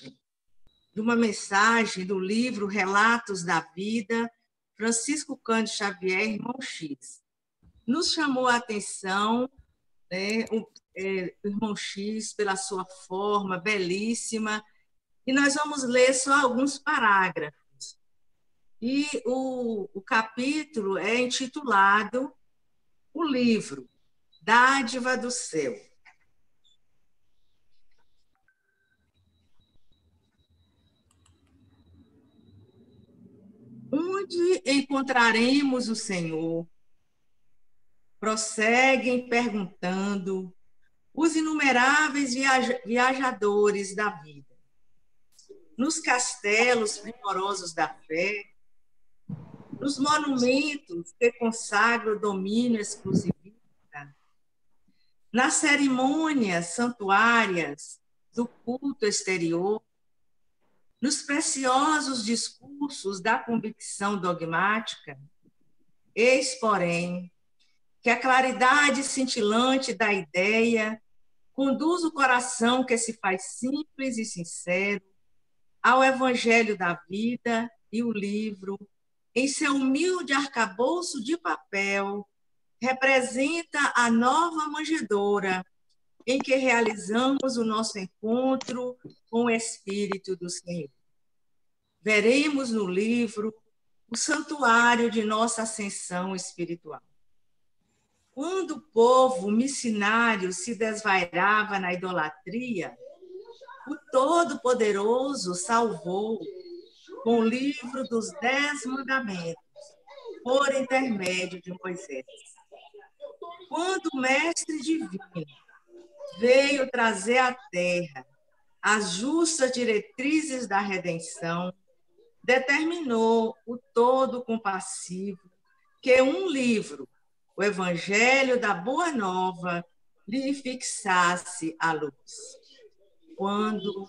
de uma mensagem do livro Relatos da Vida, Francisco Cândido Xavier, irmão X. Nos chamou a atenção, né, o irmão X, pela sua forma belíssima, e nós vamos ler só alguns parágrafos. E o capítulo é intitulado O Livro, Dádiva do Céu. Onde encontraremos o Senhor? Prosseguem perguntando os inumeráveis viajadores da vida. Nos castelos primorosos da fé, nos monumentos que consagram o domínio exclusivista, nas cerimônias santuárias do culto exterior, nos preciosos discursos da convicção dogmática, eis, porém, que a claridade cintilante da ideia conduz o coração que se faz simples e sincero ao evangelho da vida, e o livro, em seu humilde arcabouço de papel, representa a nova manjedoura em que realizamos o nosso encontro com o Espírito do Senhor. Veremos no livro o santuário de nossa ascensão espiritual. Quando o povo missionário se desvairava na idolatria, o Todo-Poderoso salvou com o livro dos 10 mandamentos, por intermédio de Moisés. Quando o Mestre Divino veio trazer à terra as justas diretrizes da redenção, determinou o Todo-Compassivo que um livro, o Evangelho da Boa Nova, lhe fixasse a luz. Quando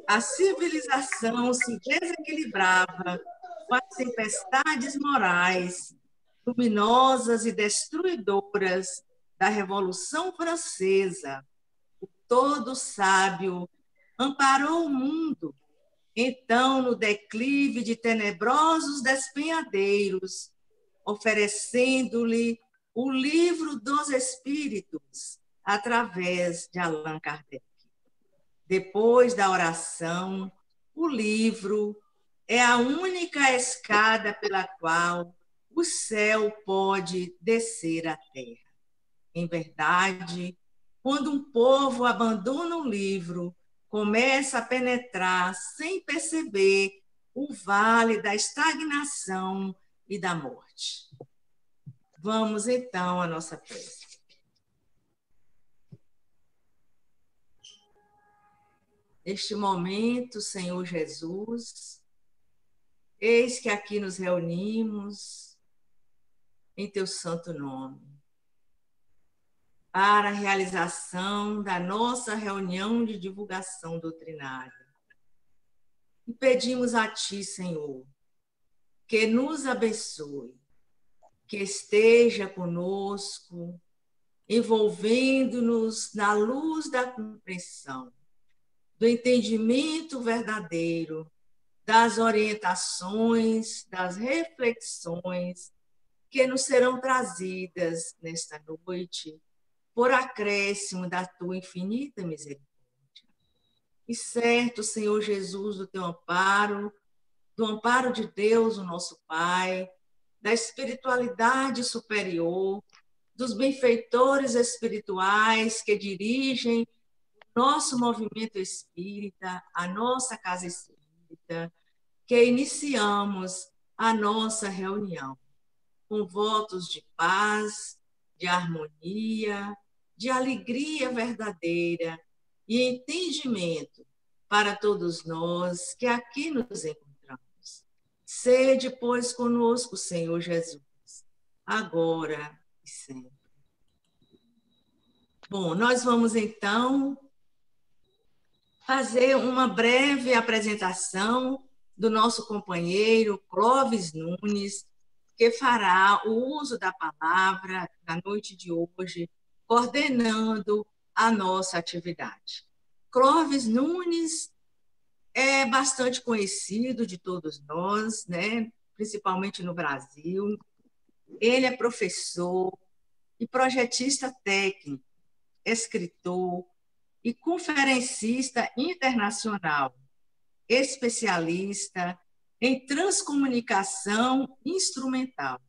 a civilização se desequilibrava com as tempestades morais, luminosas e destruidoras da Revolução Francesa, o todo sábio amparou o mundo, então, no declive de tenebrosos despenhadeiros, oferecendo-lhe o livro dos Espíritos, através de Allan Kardec. Depois da oração, o livro é a única escada pela qual o céu pode descer à terra. Em verdade, quando um povo abandona o livro, começa a penetrar, sem perceber, o vale da estagnação e da morte. Vamos, então, à nossa prece. Neste momento, Senhor Jesus, eis que aqui nos reunimos em Teu santo nome, para a realização da nossa reunião de divulgação doutrinária. E pedimos a Ti, Senhor, que nos abençoe, que esteja conosco, envolvendo-nos na luz da compreensão, do entendimento verdadeiro, das orientações, das reflexões que nos serão trazidas nesta noite, por acréscimo da Tua infinita misericórdia. E certo, Senhor Jesus, do Teu amparo, do amparo de Deus, o nosso Pai, da espiritualidade superior, dos benfeitores espirituais que dirigem o nosso movimento espírita, a nossa casa espírita, que iniciamos a nossa reunião com votos de paz, de harmonia, de alegria verdadeira e entendimento para todos nós que aqui nos encontramos. Sede, pois, conosco, Senhor Jesus, agora e sempre. Bom, nós vamos, então, fazer uma breve apresentação do nosso companheiro Clóvis Nunes, que fará o uso da palavra na noite de hoje, coordenando a nossa atividade. Clóvis Nunes é bastante conhecido de todos nós, né? Principalmente no Brasil. Ele é professor e projetista técnico, escritor e conferencista internacional, especialista em transcomunicação instrumental.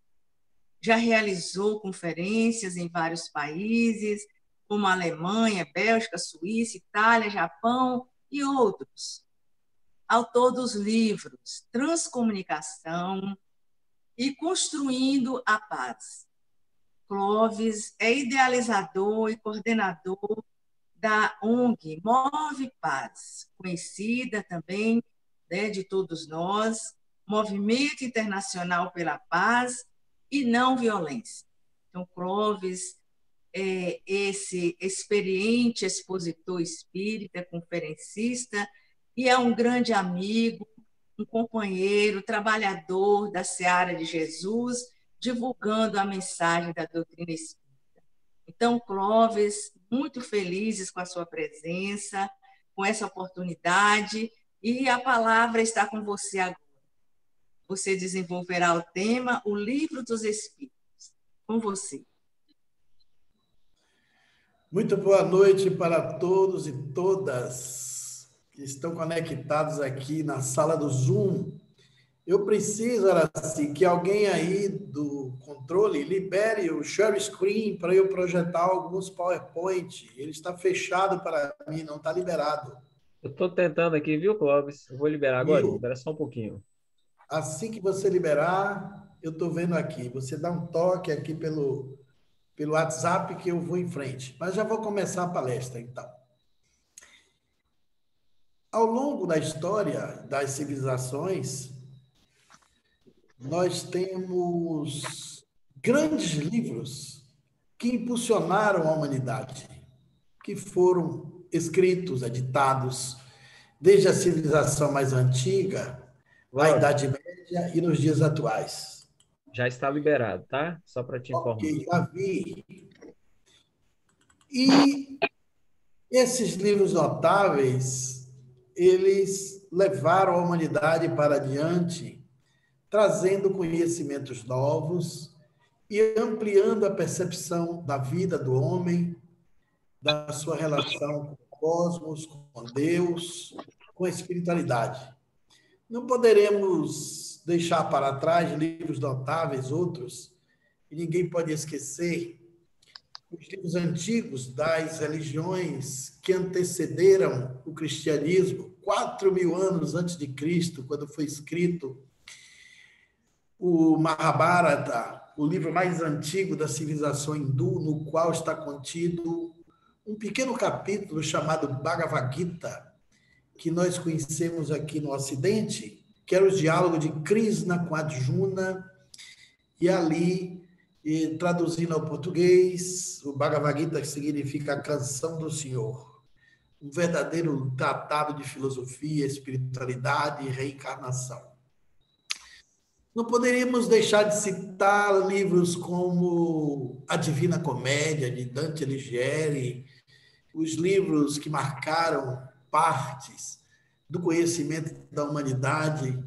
Já realizou conferências em vários países, como Alemanha, Bélgica, Suíça, Itália, Japão e outros. Autor dos livros Transcomunicação e Construindo a Paz. Clóvis é idealizador e coordenador da ONG Move Paz, conhecida também, né, de todos nós, Movimento Internacional pela Paz e Não Violência. Então, Clóvis é esse experiente expositor espírita, conferencista, e é um grande amigo, um companheiro, trabalhador da Seara de Jesus, divulgando a mensagem da doutrina espírita. Então, Clóvis, muito felizes com a sua presença, com essa oportunidade, e a palavra está com você agora. Você desenvolverá o tema O Livro dos Espíritos. Com você. Muito boa noite para todos e todas que estão conectados aqui na sala do Zoom. Eu preciso, Araci, que alguém aí do controle libere o share screen para eu projetar alguns PowerPoint. Ele está fechado para mim, não está liberado. Eu estou tentando aqui, viu, Clóvis? Eu vou liberar agora, espera só um pouquinho. Assim que você liberar, eu estou vendo aqui. Você dá um toque aqui pelo WhatsApp que eu vou em frente. Mas já vou começar a palestra, então. Ao longo da história das civilizações, nós temos grandes livros que impulsionaram a humanidade, que foram escritos, editados, desde a civilização mais antiga, a Idade Média e nos dias atuais. Já está liberado, tá? Só para te informar. Ok, já vi. E esses livros notáveis, eles levaram a humanidade para adiante, trazendo conhecimentos novos e ampliando a percepção da vida do homem, da sua relação com o cosmos, com Deus, com a espiritualidade. Não poderemos deixar para trás livros notáveis, outros, e ninguém pode esquecer os livros antigos das religiões que antecederam o cristianismo, 4.000 anos antes de Cristo, quando foi escrito o Mahabharata, o livro mais antigo da civilização hindu, no qual está contido um pequeno capítulo chamado Bhagavad Gita, que nós conhecemos aqui no Ocidente, que era o diálogo de Krishna com Arjuna, e ali, traduzindo ao português, o Bhagavad Gita significa a canção do Senhor, um verdadeiro tratado de filosofia, espiritualidade e reencarnação. Não poderíamos deixar de citar livros como A Divina Comédia, de Dante Alighieri, os livros que marcaram partes do conhecimento da humanidade,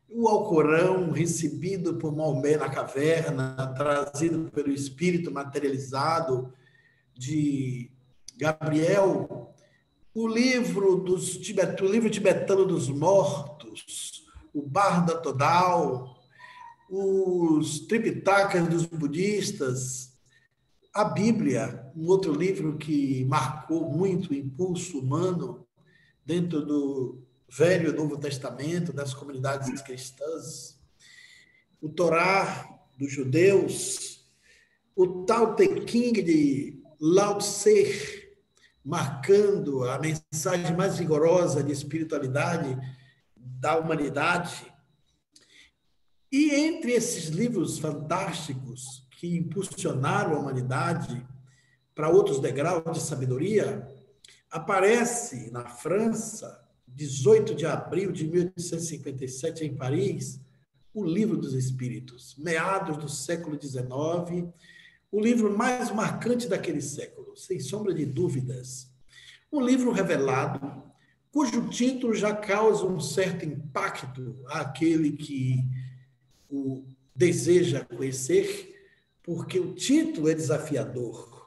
o Alcorão, recebido por Maomé na caverna, trazido pelo espírito materializado de Gabriel, o livro tibetano dos mortos, o Barda Todal, os Tripitakas dos budistas, a Bíblia, um outro livro que marcou muito o impulso humano dentro do Velho e Novo Testamento, das comunidades cristãs, o Torá dos judeus, o Tao Te Ching de Lao Tse, marcando a mensagem mais vigorosa de espiritualidade da humanidade. E entre esses livros fantásticos que impulsionaram a humanidade para outros degraus de sabedoria, aparece na França, 18 de abril de 1857, em Paris, o Livro dos Espíritos, meados do século XIX, o livro mais marcante daquele século, sem sombra de dúvidas. Um livro revelado cujo título já causa um certo impacto àquele que o deseja conhecer, porque o título é desafiador.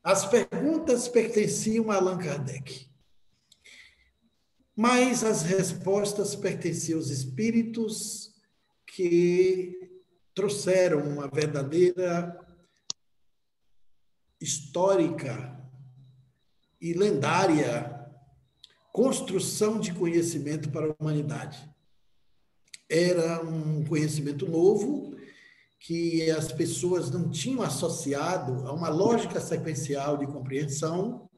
As perguntas pertenciam a Allan Kardec, mas as respostas pertenciam aos espíritos que trouxeram uma verdadeira histórica e lendária construção de conhecimento para a humanidade. Era um conhecimento novo que as pessoas não tinham associado a uma lógica sequencial de compreensão,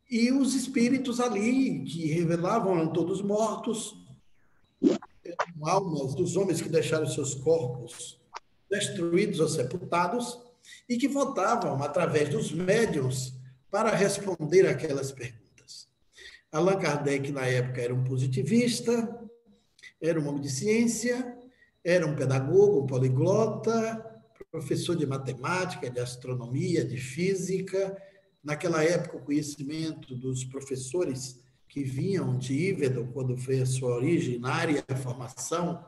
e os espíritos ali, que revelavam, eram todos mortos, eram almas dos homens que deixaram seus corpos destruídos ou sepultados, e que voltavam, através dos médiuns, para responder aquelas perguntas. Allan Kardec, na época, era um positivista, era um homem de ciência, era um pedagogo, um poliglota, professor de matemática, de astronomia, de física. Naquela época, o conhecimento dos professores que vinham de Yvetot, quando foi a sua originária formação,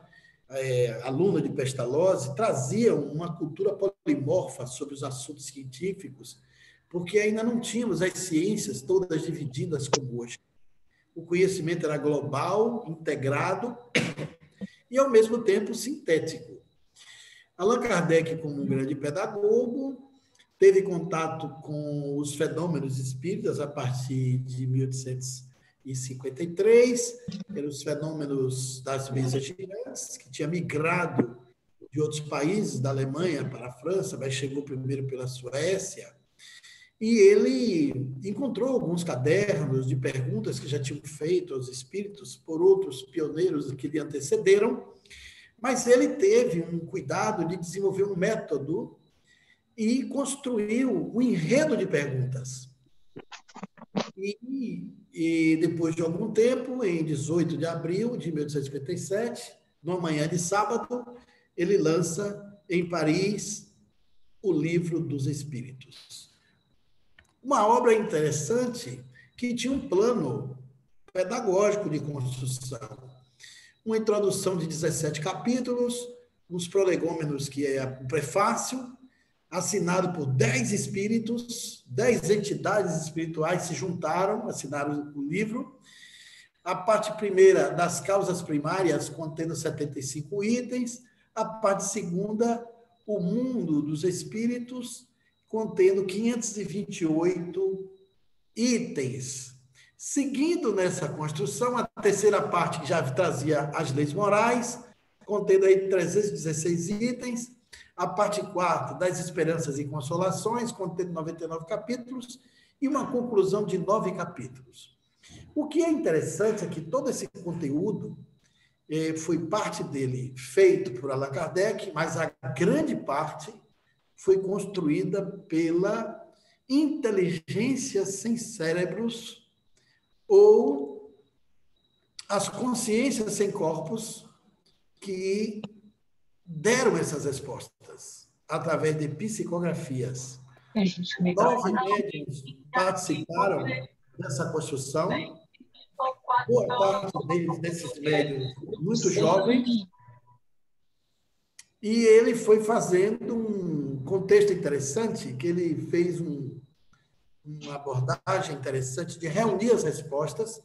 aluno de Pestalozzi, traziam uma cultura polimorfa sobre os assuntos científicos, porque ainda não tínhamos as ciências todas divididas como hoje. O conhecimento era global, integrado e, ao mesmo tempo, sintético. Allan Kardec, como um grande pedagogo, teve contato com os fenômenos espíritas a partir de 1853, eram os fenômenos das mesas girantes, que tinha migrado de outros países, da Alemanha para a França, mas chegou primeiro pela Suécia. E ele encontrou alguns cadernos de perguntas que já tinham feito aos espíritos por outros pioneiros que lhe antecederam, mas ele teve um cuidado de desenvolver um método e construiu um enredo de perguntas. E depois de algum tempo, em 18 de abril de 1857, numa manhã de sábado, ele lança em Paris o Livro dos Espíritos. Uma obra interessante que tinha um plano pedagógico de construção. Uma introdução de 17 capítulos, uns prolegômenos, que é o prefácio, assinado por 10 espíritos, 10 entidades espirituais se juntaram, assinaram o livro. A parte primeira das causas primárias, contendo 75 itens. A parte segunda, o mundo dos espíritos, contendo 528 itens. Seguindo nessa construção, a terceira parte, que já trazia as leis morais, contendo aí 316 itens. A parte quarta, das esperanças e consolações, contendo 99 capítulos, e uma conclusão de 9 capítulos. O que é interessante é que todo esse conteúdo foi parte dele feito por Allan Kardec, mas a grande parte foi construída pela inteligência sem cérebros ou as consciências sem corpos que deram essas respostas através de psicografias. 9 médiuns participaram dessa construção, boa parte deles, desses médiuns, muito jovens, e ele foi fazendo um contexto interessante, que ele fez uma abordagem interessante de reunir as respostas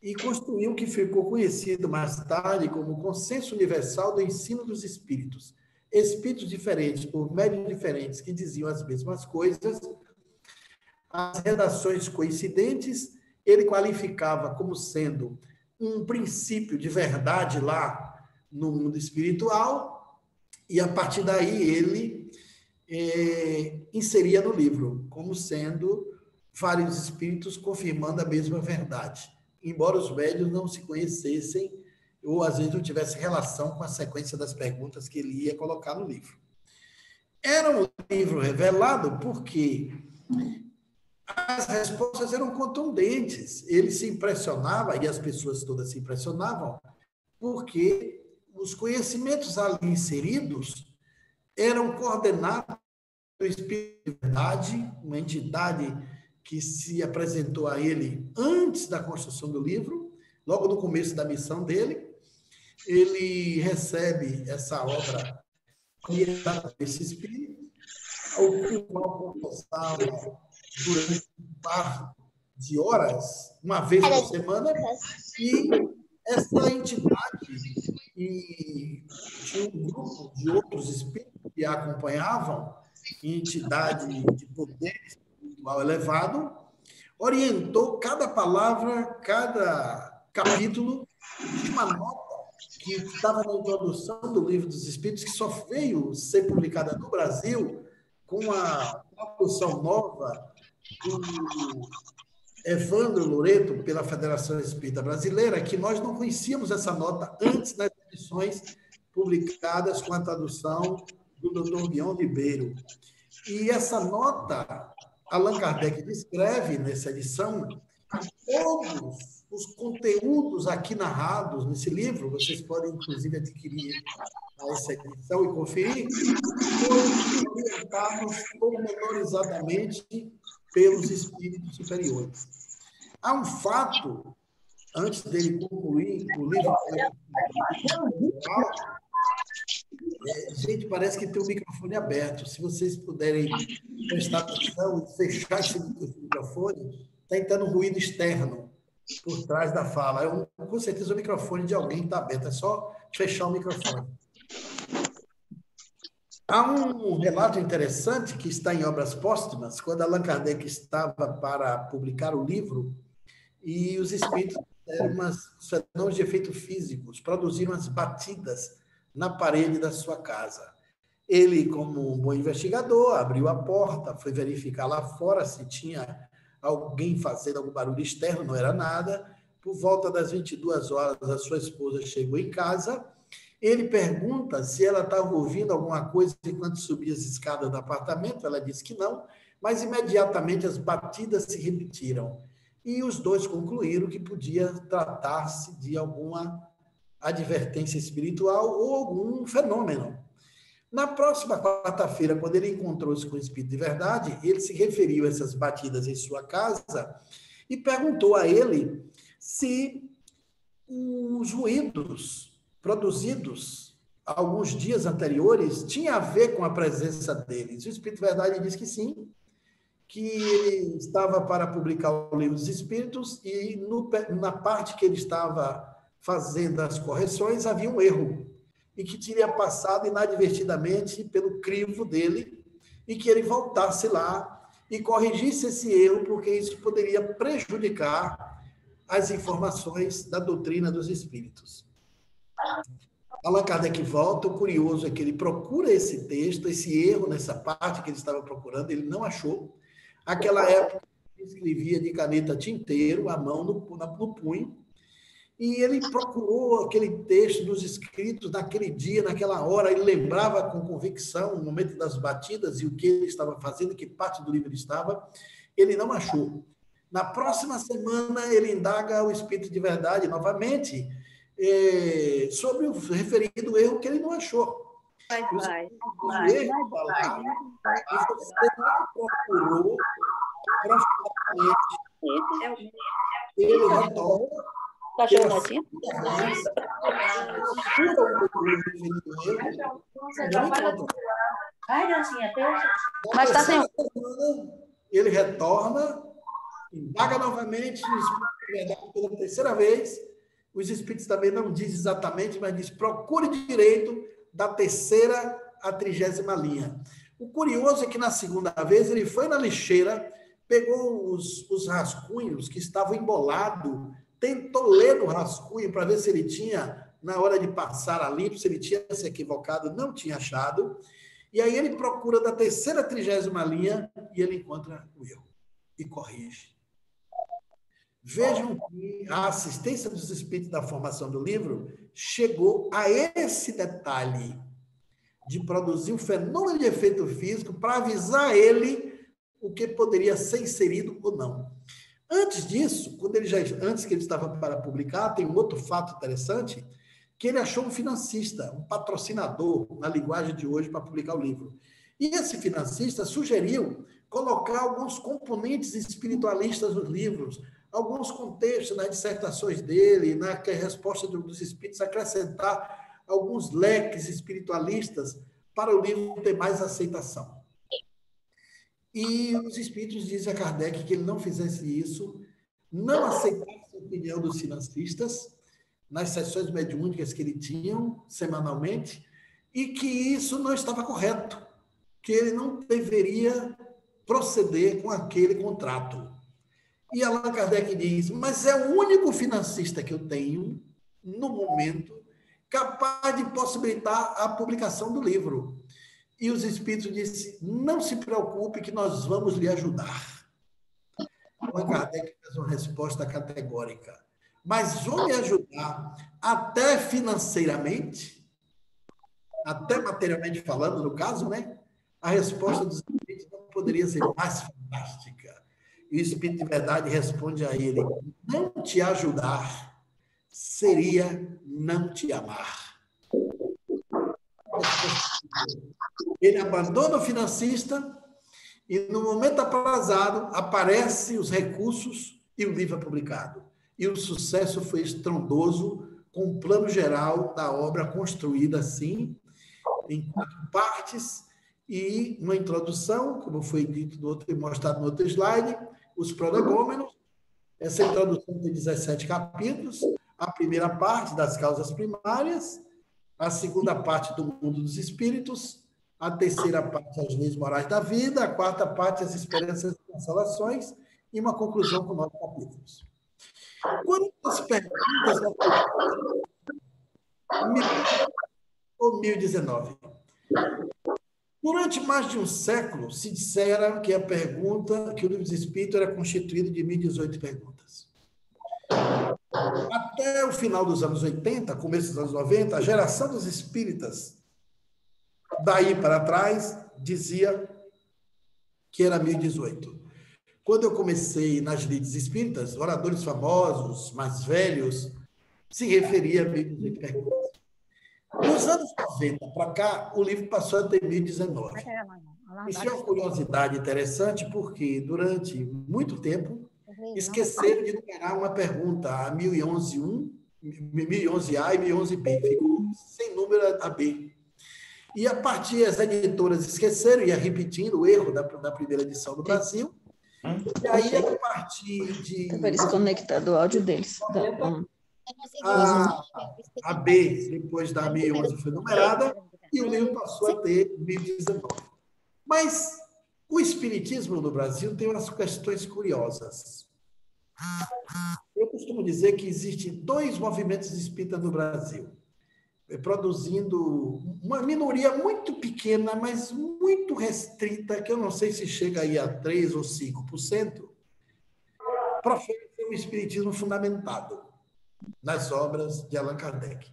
e construiu o que ficou conhecido mais tarde como o Consenso Universal do Ensino dos Espíritos. Espíritos diferentes, por médios diferentes, que diziam as mesmas coisas, as redações coincidentes, ele qualificava como sendo um princípio de verdade lá no mundo espiritual, e a partir daí ele inseria no livro, como sendo vários espíritos confirmando a mesma verdade, embora os médiuns não se conhecessem ou às vezes não tivessem relação com a sequência das perguntas que ele ia colocar no livro. Era um livro revelado porque as respostas eram contundentes. Ele se impressionava, e as pessoas todas se impressionavam, porque os conhecimentos ali inseridos eram coordenados pelo Espírito de Verdade, uma entidade que se apresentou a ele antes da construção do livro, logo no começo da missão dele. Ele recebe essa obra orientada por esse espírito, ao qual conversava durante um par de horas, uma vez por semana, e essa entidade e tinha um grupo de outros espíritos que a acompanhavam, entidade de poder espiritual elevado, orientou cada palavra, cada capítulo de uma nota que estava na introdução do Livro dos Espíritos, que só veio ser publicada no Brasil com a tradução nova do Evandro Loreto, pela Federação Espírita Brasileira, que nós não conhecíamos essa nota antes das edições publicadas com a tradução do Dr. Guion Ribeiro. E essa nota, Allan Kardec descreve nessa edição todos os conteúdos aqui narrados nesse livro, vocês podem, inclusive, adquirir essa edição e conferir, foram orientados pormenorizadamente pelos espíritos superiores. Há um fato, antes dele concluir o livro, gente, parece que tem o microfone aberto. Se vocês puderem prestar atenção e fechar esse microfone, está entrando um ruído externo por trás da fala. Com certeza o microfone de alguém está aberto, é só fechar o microfone. Há um relato interessante que está em Obras Póstumas, quando Allan Kardec estava para publicar o livro, e os espíritos fizeram umas fenômenos de efeito físicos, produziram umas batidas na parede da sua casa. Ele, como um bom investigador, abriu a porta, foi verificar lá fora se tinha alguém fazendo algum barulho externo, não era nada. Por volta das 22 horas, a sua esposa chegou em casa. Ele pergunta se ela estava ouvindo alguma coisa enquanto subia as escadas do apartamento. Ela disse que não, mas imediatamente as batidas se repetiram. E os dois concluíram que podia tratar-se de alguma advertência espiritual ou algum fenômeno. Na próxima quarta-feira, quando ele encontrou-se com o Espírito de Verdade, ele se referiu a essas batidas em sua casa e perguntou a ele se os ruídos produzidos alguns dias anteriores tinham a ver com a presença deles. O Espírito de Verdade disse que sim, que ele estava para publicar o Livro dos Espíritos e na parte que ele estava fazendo as correções havia um erro e que teria passado inadvertidamente pelo crivo dele e que ele voltasse lá e corrigisse esse erro, porque isso poderia prejudicar as informações da doutrina dos espíritos. Allan Kardec volta, o curioso é que ele procura esse texto, esse erro nessa parte que ele estava procurando, ele não achou. Aquela época, ele escrevia de caneta tinteiro, à mão no punho, e ele procurou aquele texto dos escritos naquele dia, naquela hora, ele lembrava com convicção o momento das batidas e o que ele estava fazendo, que parte do livro ele estava, ele não achou. Na próxima semana, ele indaga o Espírito de Verdade novamente sobre o referido erro que ele não achou. Você procurou profundamente, ele retorna. Cachorro assim? Mas está sem. Ele retorna, indaga novamente o Espírito de Verdade pela terceira vez. Os Espíritos também não dizem exatamente, mas diz: procure direito da terceira à 30ª linha. O curioso é que na segunda vez ele foi na lixeira, pegou os rascunhos que estavam embolados, tentou ler no rascunho para ver se ele tinha, na hora de passar ali, se ele tinha se equivocado, não tinha achado. E aí ele procura da terceira à 30ª linha e ele encontra o erro e corrige. Vejam que a assistência dos espíritos da formação do livro chegou a esse detalhe de produzir um fenômeno de efeito físico para avisar ele o que poderia ser inserido ou não. Antes disso, antes que ele estava para publicar, tem um outro fato interessante, que ele achou um financista, um patrocinador, na linguagem de hoje, para publicar o livro. E esse financista sugeriu colocar alguns componentes espiritualistas nos livros, alguns contextos nas dissertações dele, na resposta dos espíritos, acrescentar alguns leques espiritualistas para o livro ter mais aceitação. E os espíritos dizem a Kardec que ele não fizesse isso, não aceitasse a opinião dos financistas nas sessões mediúnicas que ele tinha semanalmente, e que isso não estava correto, que ele não deveria proceder com aquele contrato. E Allan Kardec diz, mas é o único financista que eu tenho, no momento, capaz de possibilitar a publicação do livro. E os espíritos disseram, não se preocupe que nós vamos lhe ajudar. Allan Kardec fez uma resposta categórica. Mas vão lhe ajudar até financeiramente, até materialmente falando, no caso, né? A resposta dos espíritos não poderia ser mais fantástica. E o espírito de verdade responde a ele, não te ajudar seria não te amar. Ele abandona o financista e, no momento aprazado, aparecem os recursos e o livro é publicado. E o sucesso foi estrondoso, com um plano geral da obra construída assim, em 4 partes, e uma introdução, como foi dito no outro, mostrado no outro slide, os prolegômenos. Essa introdução tem 17 capítulos, a primeira parte das causas primárias, a segunda parte do mundo dos espíritos, a terceira parte as leis morais da vida, a quarta parte as esperanças e consolações, e uma conclusão com 9 capítulos. Quantas perguntas ou 1019? Durante mais de um século, se dissera que que o livro dos Espíritos era constituído de 1018 perguntas. Até o final dos anos 80, começo dos anos 90, a geração dos espíritas, daí para trás, dizia que era 1018. Quando eu comecei nas lides espíritas, oradores famosos, mais velhos, se referia a 1018 perguntas. Nos anos 90 para cá, o livro passou a ter 1019. Isso é uma curiosidade interessante, porque durante muito tempo esqueceram de numerar uma pergunta, a 1011A e 1011B. Ficou sem número a B. E a partir, as editoras esqueceram, ia repetindo o erro da primeira edição do Brasil. E aí, a partir de... Para desconectar do áudio deles. A B, depois da 1011, foi numerada, e o livro passou a ter 1019. Mas o espiritismo no Brasil tem umas questões curiosas. Eu costumo dizer que existem 2 movimentos espíritas no Brasil, produzindo uma minoria muito pequena, mas muito restrita, que eu não sei se chega aí a 3% ou 5%, profere um espiritismo fundamentado nas obras de Allan Kardec.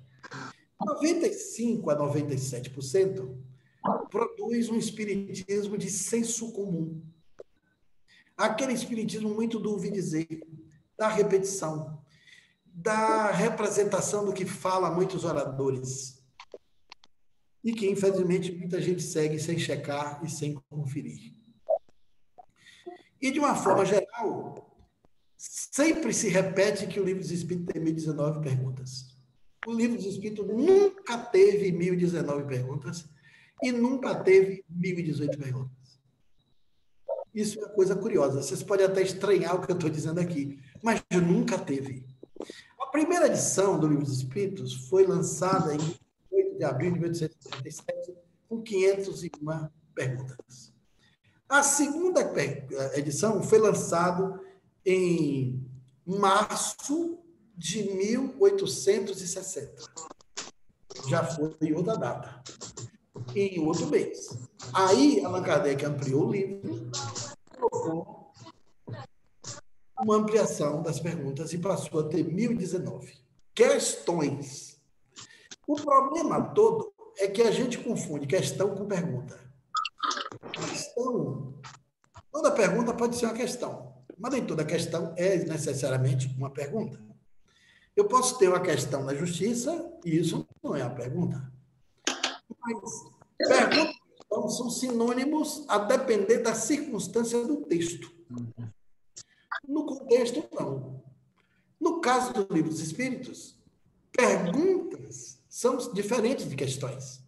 95% a 97% produz um espiritismo de senso comum. Aquele espiritismo muito do ouvir dizer, da repetição, da representação do que fala muitos oradores. E que, infelizmente, muita gente segue sem checar e sem conferir. E, de uma forma geral, sempre se repete que o Livro dos Espíritos tem 1019 perguntas. O Livro dos Espíritos nunca teve 1019 perguntas e nunca teve 1018 perguntas. Isso é uma coisa curiosa. Vocês podem até estranhar o que eu estou dizendo aqui, mas nunca teve. A primeira edição do Livro dos Espíritos foi lançada em 8 de abril de 1897, com 501 perguntas. A segunda edição foi lançada em março de 1860. Já foi em outra data, em outro mês. Aí, Allan Kardec ampliou o livro, colocou uma ampliação das perguntas e passou a ter 1019 questões. O problema todo é que a gente confunde questão com pergunta. Toda pergunta pode ser uma questão, mas nem toda questão é necessariamente uma pergunta. Eu posso ter uma questão na justiça e isso não é uma pergunta. Mas pergunta Então, são sinônimos a depender da circunstância do texto. No contexto, não. No caso do Livro dos Espíritos, perguntas são diferentes de questões.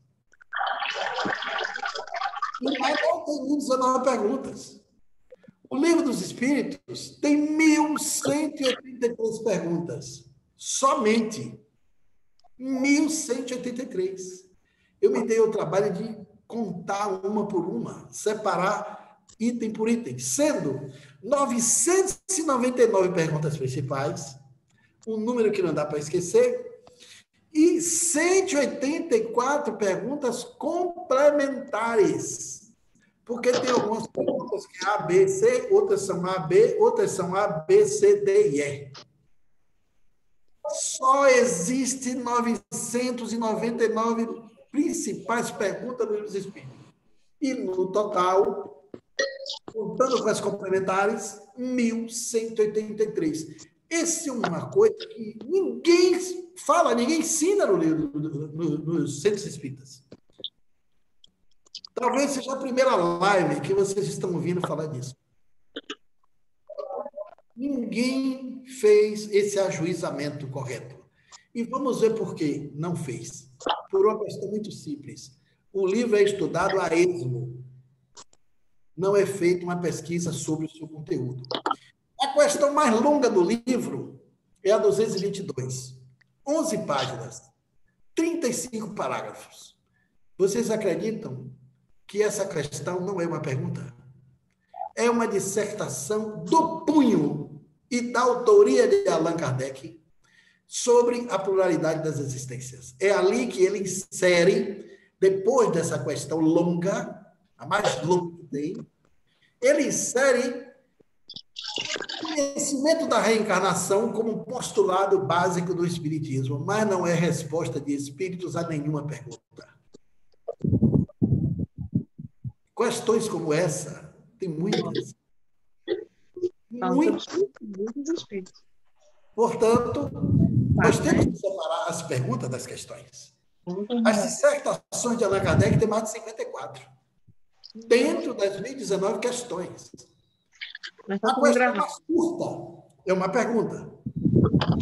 E lá não tem 19 perguntas. O Livro dos Espíritos tem 1.183 perguntas. Somente 1.183. Eu me dei o trabalho de contar uma por uma, separar item por item, sendo 999 perguntas principais, um número que não dá para esquecer, e 184 perguntas complementares. Porque tem algumas perguntas que é A, B, C, outras são A, B, outras são A, B, C, D e E. Só existe 999 principais perguntas do Livro dos Espíritos. E no total, contando com as complementares, 1.183. Essa é uma coisa que ninguém fala, ninguém ensina no livro, nos centros espíritas. Talvez seja a primeira live que vocês estão ouvindo falar disso. Ninguém fez esse ajuizamento correto. E vamos ver por que não fez. Por uma questão muito simples. O livro é estudado a esmo. Não é feita uma pesquisa sobre o seu conteúdo. A questão mais longa do livro é a 222. 11 páginas, 35 parágrafos. Vocês acreditam que essa questão não é uma pergunta? É uma dissertação do punho e da autoria de Allan Kardec sobre a pluralidade das existências. É ali que ele insere, depois dessa questão longa, a mais longa que tem, ele insere o conhecimento da reencarnação como um postulado básico do Espiritismo, mas não é resposta de espíritos a nenhuma pergunta. Questões como essa, tem muitas. Muitos espíritos. Portanto, nós temos que separar as perguntas das questões. As dissertações de Allan Kardec têm mais de 54. Dentro das 1.019 questões. A questão mais curta é uma pergunta.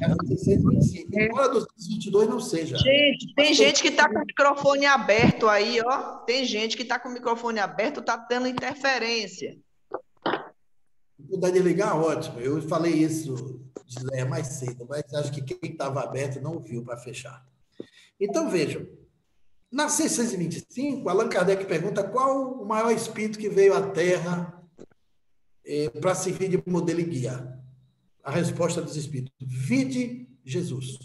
É 1625. Embora 222 não seja. Gente, tem gente que está com o microfone aberto aí, ó. Tem gente que está com o microfone aberto, está tendo interferência. Se puder desligar, ótimo. Eu falei isso mais cedo, mas acho que quem estava aberto não viu para fechar. Então, vejam. Na 625, Allan Kardec pergunta qual o maior espírito que veio à Terra para servir de modelo e guia. A resposta dos espíritos: vide Jesus.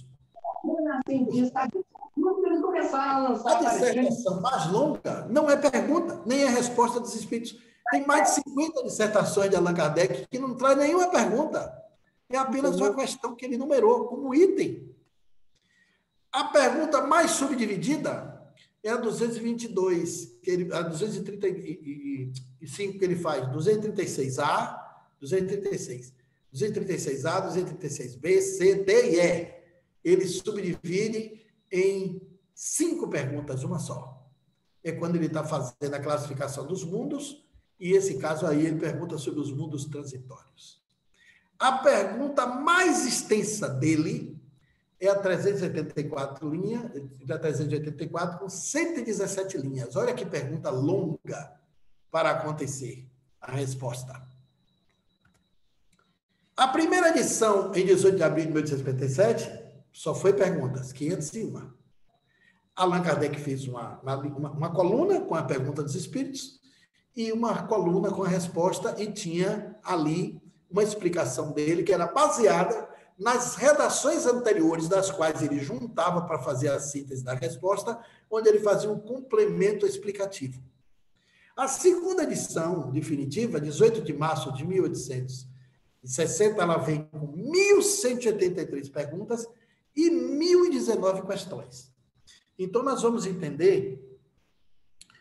A dissertação mais longa não é pergunta, nem é resposta dos espíritos. Tem mais de 50 dissertações de Allan Kardec que não traz nenhuma pergunta. É apenas uma questão que ele numerou como item. A pergunta mais subdividida é a 222, a 235 que ele faz, 236A, 236. 236A, 236B, C, D e E. Ele subdivide em 5 perguntas, uma só. É quando ele está fazendo a classificação dos mundos, e esse caso aí ele pergunta sobre os mundos transitórios. A pergunta mais extensa dele é a 384 linha, a 384 com 117 linhas. Olha que pergunta longa para acontecer a resposta. A primeira edição, em 18 de abril de 1857, só foi perguntas, 501. Allan Kardec fez uma coluna com a pergunta dos espíritos e uma coluna com a resposta, e tinha ali uma explicação dele que era baseada nas redações anteriores, das quais ele juntava para fazer a síntese da resposta, onde ele fazia um complemento explicativo. A segunda edição definitiva, 18 de março de 1860, ela vem com 1.183 perguntas e 1.019 questões. Então, nós vamos entender,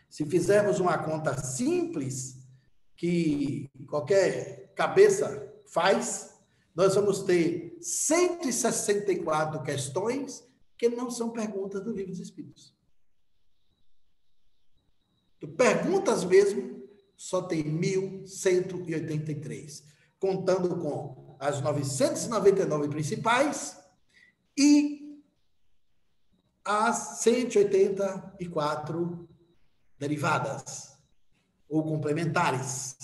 se fizermos uma conta simples, que qualquer cabeça faz, nós vamos ter 164 questões que não são perguntas do Livro dos Espíritos. Perguntas mesmo, só tem 1.183, contando com as 999 principais e as 184 derivadas ou complementares.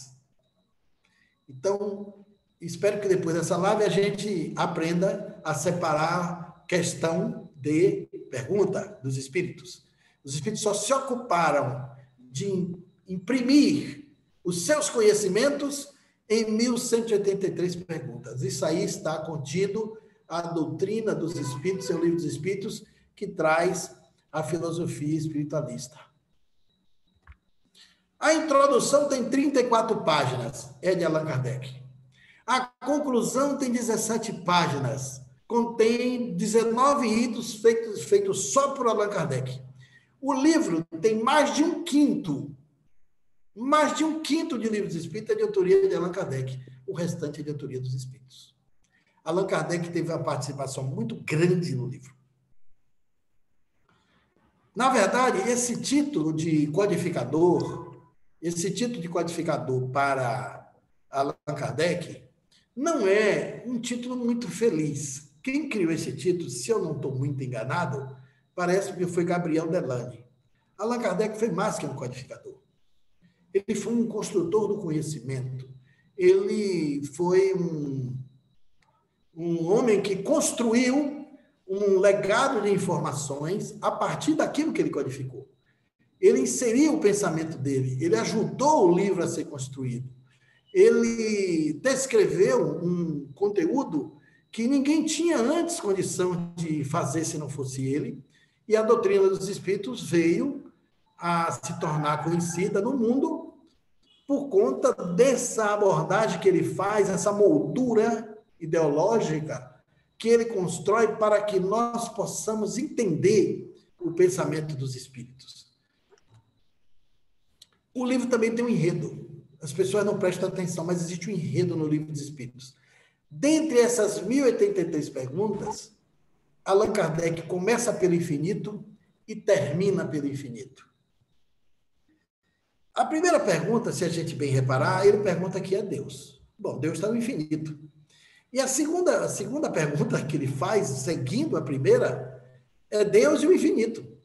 Então, espero que depois dessa live a gente aprenda a separar questão de pergunta dos espíritos. Os espíritos só se ocuparam de imprimir os seus conhecimentos em 1.183 perguntas. Isso aí está contido a doutrina dos espíritos, é o livro dos espíritos, que traz a filosofia espiritualista. A introdução tem 34 páginas, é de Allan Kardec. A conclusão tem 17 páginas, contém 19 itos feitos só por Allan Kardec. O livro tem mais de um quinto de livros espíritas de autoria de Allan Kardec. O restante é de autoria dos espíritos. Allan Kardec teve uma participação muito grande no livro. Na verdade, esse título de codificador para Allan Kardec não é um título muito feliz. Quem criou esse título, se eu não estou muito enganado, parece que foi Gabriel Delane. Allan Kardec foi mais que um codificador. Ele foi um construtor do conhecimento. Ele foi um homem que construiu um legado de informações a partir daquilo que ele codificou. Ele inseriu o pensamento dele, ele ajudou o livro a ser construído. Ele descreveu um conteúdo que ninguém tinha antes condição de fazer se não fosse ele, e a doutrina dos espíritos veio a se tornar conhecida no mundo por conta dessa abordagem que ele faz, essa moldura ideológica que ele constrói para que nós possamos entender o pensamento dos espíritos. O livro também tem um enredo. As pessoas não prestam atenção, mas existe um enredo no livro dos espíritos. Dentre essas 1.083 perguntas, Allan Kardec começa pelo infinito e termina pelo infinito. A primeira pergunta, se a gente bem reparar, ele pergunta que é Deus. Bom, Deus está no infinito. E a segunda pergunta que ele faz, seguindo a primeira, é Deus e o infinito.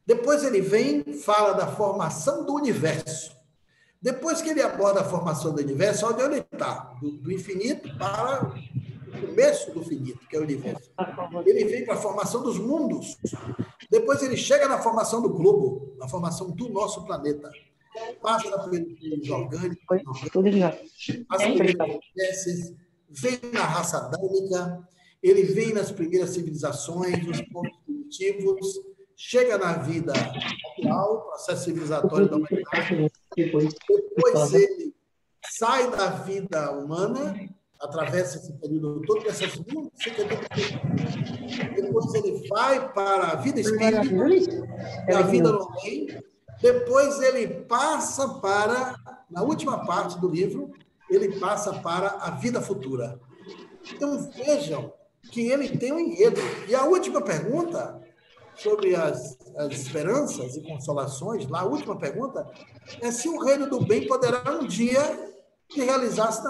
Depois ele vem, fala da formação do universo. Depois que ele aborda a formação do universo, onde ele está? Do infinito para o começo do finito, que é o universo. Ele vem para a formação dos mundos. Depois ele chega na formação do globo, na formação do nosso planeta. Passa pelos orgânicos, passa pelas espécies, vem na raça adâmica, ele vem nas primeiras civilizações, nos povos primitivos, chega na vida atual, processo civilizatório da humanidade. Depois ele sai da vida humana, atravessa esse período todo, dessas 1.053. Depois ele vai para a vida espírita, a vida no além. Depois ele passa para, na última parte do livro, ele passa para a vida futura. Então, vejam que ele tem um enredo. E a última pergunta, sobre as esperanças e consolações, lá a última pergunta, é se o reino do bem poderá um dia ser realizado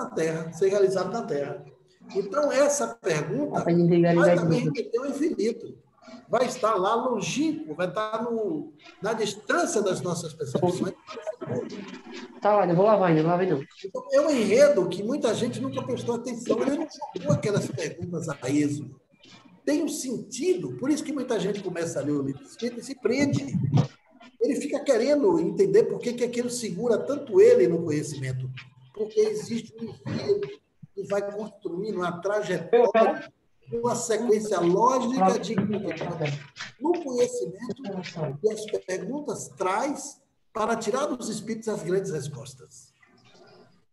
na Terra. Então, essa pergunta vai também remeter ao infinito. Vai estar lá longínquo, vai estar na distância das nossas percepções. Tá lá, não vou lavar ainda, não lavei não. Então, é um enredo que muita gente nunca prestou atenção, ele não jogou aquelas perguntas a esmo. Tem um sentido, por isso que muita gente começa a ler o livro espírita e se prende. Ele fica querendo entender por que aquilo segura tanto ele no conhecimento. Porque existe um enredo que vai construindo uma trajetória, uma sequência lógica de no conhecimento que as perguntas traz para tirar dos espíritos as grandes respostas.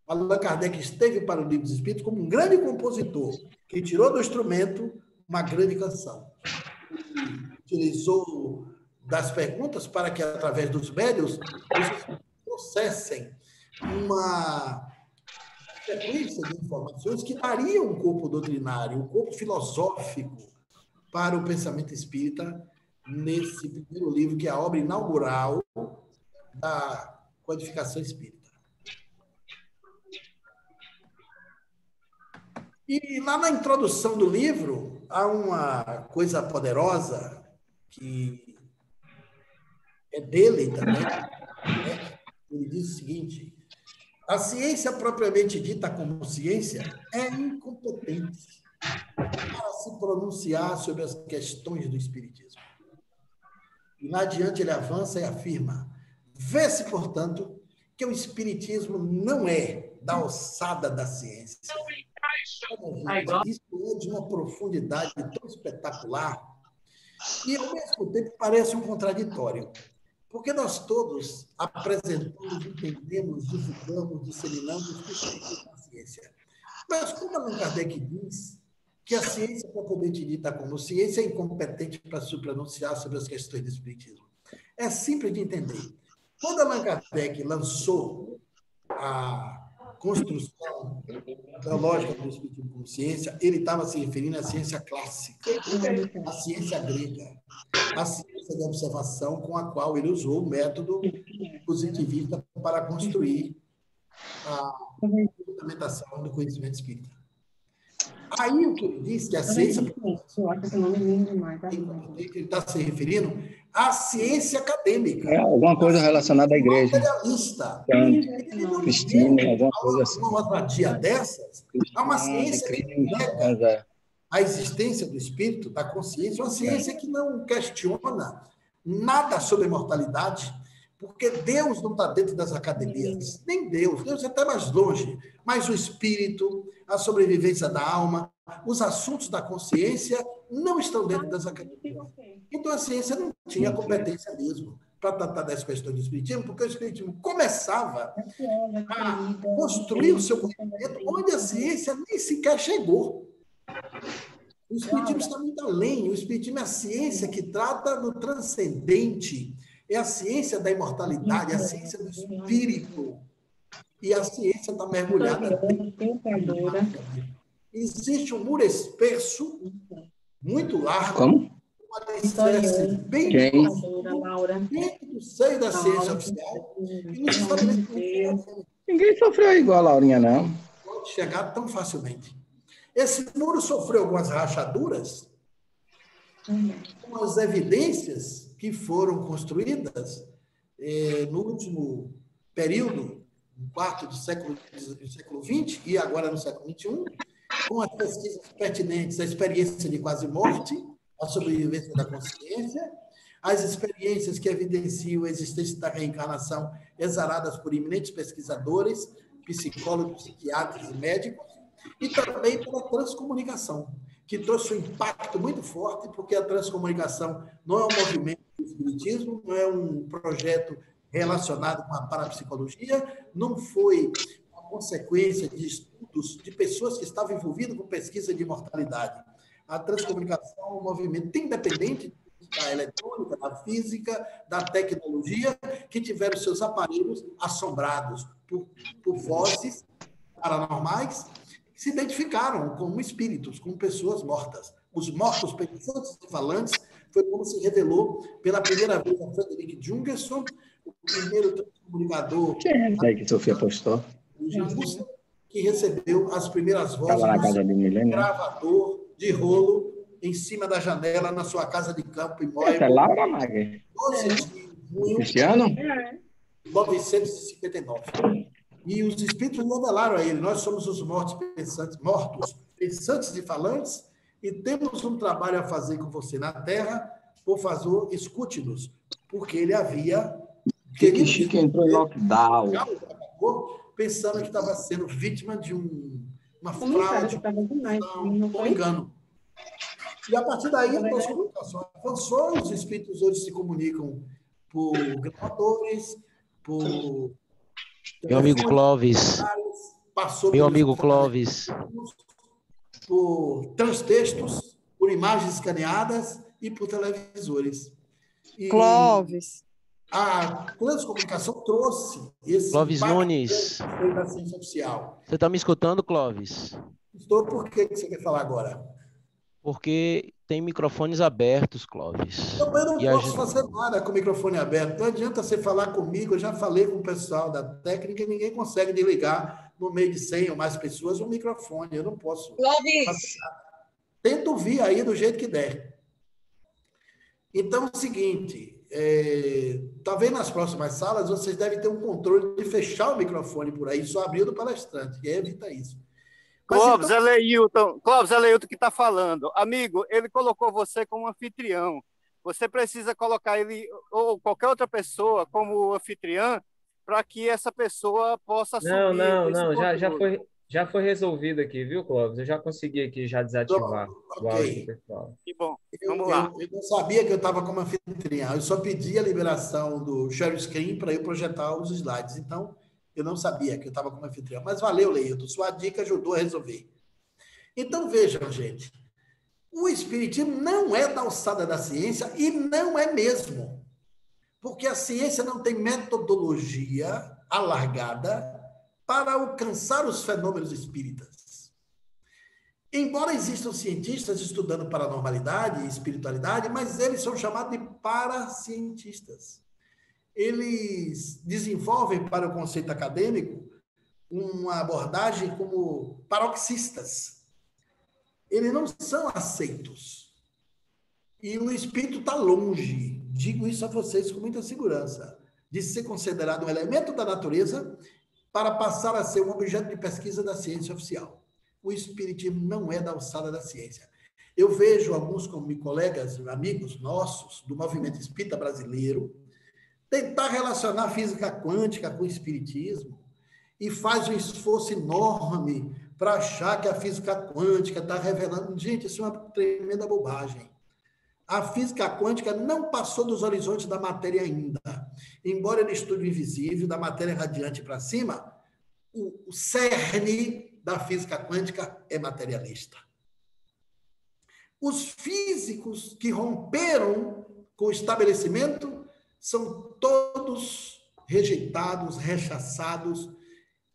Allan Kardec esteve para o livro dos espíritos como um grande compositor que tirou do instrumento uma grande canção. Utilizou das perguntas para que, através dos médiuns, eles processem uma sequência de informações que daria um corpo doutrinário, um corpo filosófico para o pensamento espírita nesse primeiro livro, que é a obra inaugural da codificação espírita. E lá na introdução do livro, há uma coisa poderosa que é dele também, né? Ele diz o seguinte: a ciência propriamente dita como ciência é incompetente para se pronunciar sobre as questões do espiritismo. E lá adiante ele avança e afirma: vê-se, portanto, que o espiritismo não é da alçada da ciência. Isso é de uma profundidade tão espetacular e, ao mesmo tempo, parece um contraditório. Porque nós todos apresentamos, entendemos, divulgamos, disseminamos o que significa a ciência. Mas quando Allan Kardec diz que a ciência propriamente dita como ciência é incompetente para se pronunciar sobre as questões do espiritismo, é simples de entender. Quando Allan Kardec lançou a construção da lógica do espiritismo como ciência, ele estava se referindo à ciência clássica, à ciência grega, à ciência de observação com a qual ele usou o método positivista para construir a fundamentação do conhecimento espírita. Aí o que ele diz que a ciência ele está se referindo à ciência acadêmica. É alguma coisa relacionada à igreja. Materialista. Cristina, alguma coisa assim. Uma vadia dessas, há uma ciência que nega a existência do espírito, da consciência, uma ciência que não questiona nada sobre a imortalidade, porque Deus não está dentro das academias, nem Deus é até mais longe, mas o espírito, a sobrevivência da alma, os assuntos da consciência não estão dentro das academias. Então a ciência não tinha competência mesmo para tratar das questões do espiritismo, porque o espiritismo começava a construir o seu conhecimento onde a ciência nem sequer chegou. O espiritismo está muito além. O espiritismo é a ciência que trata do transcendente, é a ciência da imortalidade, é a ciência do espírito. E a ciência está mergulhada. Existe um muro espesso, muito largo, Como? uma alicerce bem dentro do seio da ciência oficial, e nos estabelecimentos Ninguém sofreu igual a Laurinha, não. pode chegar tão facilmente. Esse muro sofreu algumas rachaduras, com as evidências que foram construídas no último período, no quarto do século XX e agora no século XXI, com as pesquisas pertinentes à experiência de quase morte, a sobrevivência da consciência, as experiências que evidenciam a existência da reencarnação exaradas por eminentes pesquisadores, psicólogos, psiquiatras e médicos, e também pela transcomunicação, que trouxe um impacto muito forte, porque a transcomunicação não é um movimento do espiritismo, não é um projeto relacionado com a parapsicologia, não foi a consequência de estudos de pessoas que estavam envolvidas com pesquisa de imortalidade. A transcomunicação é um movimento independente da eletrônica, da física, da tecnologia, que tiveram seus aparelhos assombrados por vozes paranormais, que se identificaram como espíritos, como pessoas mortas. Os mortos pensantes e falantes foi como se revelou pela primeira vez a Frederick Jungerson, o primeiro transcomunicador que Sofia postou. que recebeu as primeiras vozes do gravador de rolo em cima da janela na sua casa de campo em Moema. Essa é Laura Mager. 12 de junho Cristiano? de 1959. E os espíritos revelaram a ele: nós somos os mortos, pensantes e falantes, e temos um trabalho a fazer com você na Terra. Por favor, escute-nos, porque ele havia... Chique entrou em lockdown. Pensando que estava sendo vítima de uma fraude, um engano. E a partir daí, a transcomunicação avançou, os espíritos hoje se comunicam por gravadores, por... Meu amigo Clóvis. Meu amigo Clóvis. Por transtextos, por imagens escaneadas e por televisores. E Clóvis. a transcomunicação trouxe esse Clóvis Nunes. da ciência oficial. Você está me escutando, Clóvis? Estou. Por que você quer falar agora? Porque tem microfones abertos, Clóvis. Então, eu não E a posso gente- fazer nada com o microfone aberto. Não adianta você falar comigo. Eu já falei com o pessoal da técnica e ninguém consegue desligar no meio de 100 ou mais pessoas o microfone. Eu não posso. Clóvis, Tenta ouvir aí do jeito que der. Então, é o seguinte, talvez nas próximas salas vocês devem ter um controle de fechar o microfone por aí, só abrir do palestrante, e aí evita isso. Mas Clóvis, então, Clóvis, é Leilton que está falando. Amigo, ele colocou você como anfitrião. Você precisa colocar ele ou qualquer outra pessoa como anfitriã para que essa pessoa possa Não, assumir não, esse não. controle. Já foi resolvido aqui, viu, Clóvis? Eu já consegui aqui já desativar o áudio do ok. pessoal. Que bom. Eu Vamos lá. não sabia que eu estava como anfitrião, eu só pedi a liberação do share screen para eu projetar os slides. Então, eu não sabia que eu estava como anfitrião. Mas valeu, Leilton, sua dica ajudou a resolver. Então, vejam, gente, o espiritismo não é da alçada da ciência e não é mesmo. Porque a ciência não tem metodologia alargada para alcançar os fenômenos espíritas. Embora existam cientistas estudando paranormalidade e espiritualidade, mas eles são chamados de paracientistas. Eles desenvolvem para o conceito acadêmico uma abordagem como paroxistas. Eles não são aceitos. E o espírito está longe, digo isso a vocês com muita segurança, de ser considerado um elemento da natureza para passar a ser um objeto de pesquisa da ciência oficial. O espiritismo não é da alçada da ciência. Eu vejo alguns colegas, amigos nossos do movimento espírita brasileiro tentar relacionar a física quântica com o espiritismo e faz um esforço enorme para achar que a física quântica está revelando. Gente, isso é uma tremenda bobagem. A física quântica não passou dos horizontes da matéria ainda. Embora ele estude o invisível, da matéria radiante para cima, o cerne da física quântica é materialista. Os físicos que romperam com o estabelecimento são todos rejeitados, rechaçados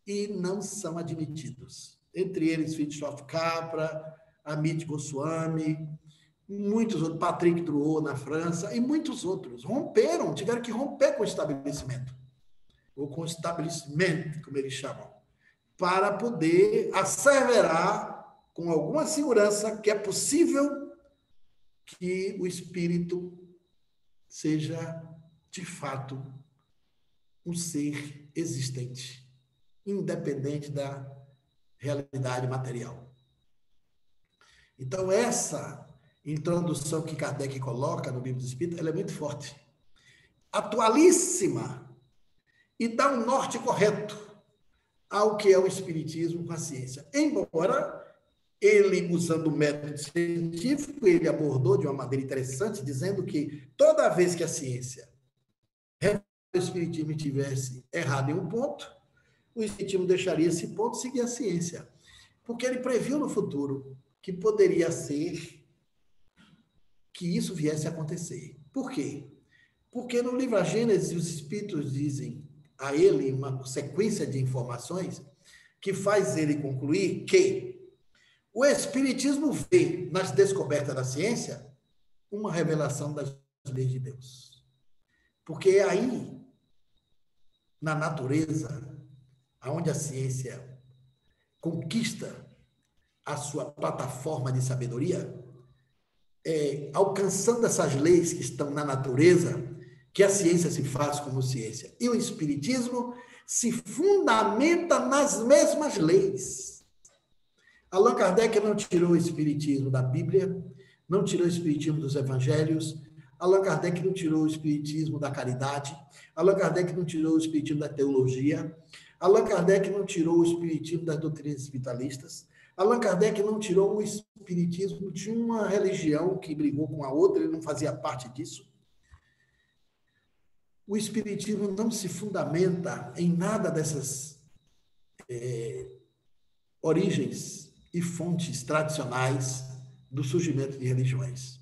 e não são admitidos. Entre eles, Fritjof Capra, Amit Goswami, muitos outros, Patrick Drouot na França e muitos outros. Romperam, tiveram que romper com o estabelecimento, ou com o estabelecimento, como eles chamam, para poder asseverar com alguma segurança que é possível que o espírito seja, de fato, um ser existente, independente da realidade material. Então, essa introdução que Kardec coloca no Livro dos Espíritos, ela é muito forte, atualíssima, e dá um norte correto ao que é o espiritismo com a ciência. Embora ele, usando o método científico, ele abordou de uma maneira interessante, dizendo que toda vez que a ciência o espiritismo tivesse errado em um ponto, o espiritismo deixaria esse ponto e seguir a ciência. Porque ele previu no futuro que poderia ser que isso viesse a acontecer. Por quê? Porque no livro A Gênese, os espíritos dizem a ele uma sequência de informações que faz ele concluir que o espiritismo vê nas descobertas da ciência uma revelação das leis de Deus. Porque é aí, na natureza, onde a ciência conquista a sua plataforma de sabedoria, alcançando essas leis que estão na natureza, que a ciência se faz como ciência. E o espiritismo se fundamenta nas mesmas leis. Allan Kardec não tirou o espiritismo da Bíblia, não tirou o espiritismo dos evangelhos, Allan Kardec não tirou o espiritismo da caridade, Allan Kardec não tirou o espiritismo da teologia, Allan Kardec não tirou o espiritismo das doutrinas espiritualistas, Allan Kardec não tirou o espiritismo de uma religião que brigou com a outra, ele não fazia parte disso. O espiritismo não se fundamenta em nada dessas origens e fontes tradicionais do surgimento de religiões.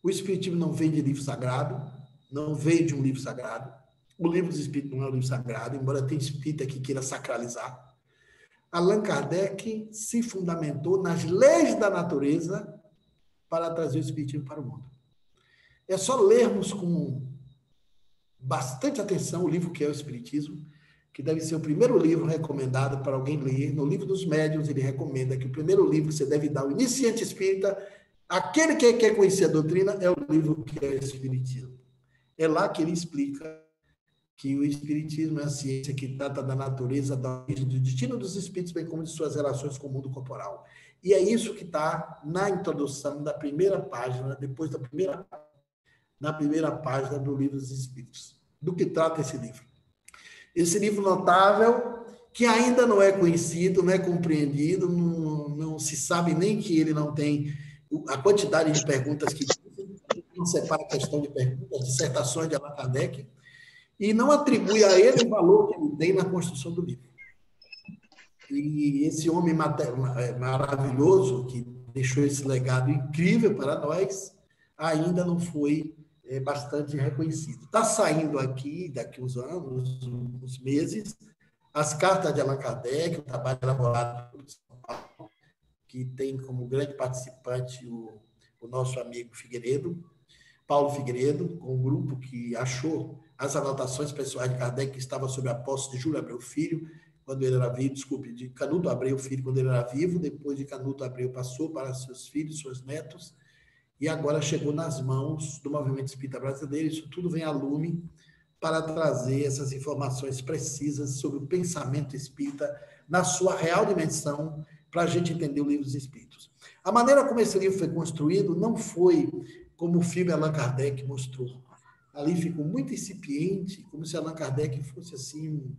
O espiritismo não vem de livro sagrado, não veio de um livro sagrado. O livro dos espíritos não é um livro sagrado, embora tenha espírita que queira sacralizar. Allan Kardec se fundamentou nas leis da natureza para trazer o Espiritismo para o mundo. É só lermos com bastante atenção o livro que é o Espiritismo, que deve ser o primeiro livro recomendado para alguém ler. No Livro dos Médiuns, ele recomenda que o primeiro livro que você deve dar ao iniciante espírita, aquele que quer conhecer a doutrina, é o livro que é o Espiritismo. É lá que ele explica que o Espiritismo é a ciência que trata da natureza, da origem, do destino dos espíritos, bem como de suas relações com o mundo corporal. E é isso que está na introdução da primeira página, depois na primeira página do Livro dos Espíritos. Do que trata esse livro? Esse livro notável, que ainda não é conhecido, não é compreendido, não se sabe nem que ele não tem a quantidade de perguntas que não separa a questão de perguntas, dissertações de Allan Kardec, e não atribui a ele o valor que ele tem na construção do livro. E esse homem maravilhoso, que deixou esse legado incrível para nós, ainda não foi bastante reconhecido. Está saindo aqui, daqui uns anos, uns meses, as cartas de Allan Kardec, um trabalho elaborado por São Paulo, que tem como grande participante o nosso amigo Figueiredo, Paulo Figueiredo, com um grupo que achou as anotações pessoais de Kardec, que estava sob a posse de Júlio Abreu Filho, quando ele era vivo, de Canuto Abreu Filho, quando ele era vivo, depois de Canuto Abreu passou para seus filhos, seus netos, e agora chegou nas mãos do movimento espírita brasileiro. Isso tudo vem a lume para trazer essas informações precisas sobre o pensamento espírita na sua real dimensão, para a gente entender o livro dos Espíritos. A maneira como esse livro foi construído não foi como o filme Allan Kardec mostrou. Ali ficou muito incipiente, como se Allan Kardec fosse assim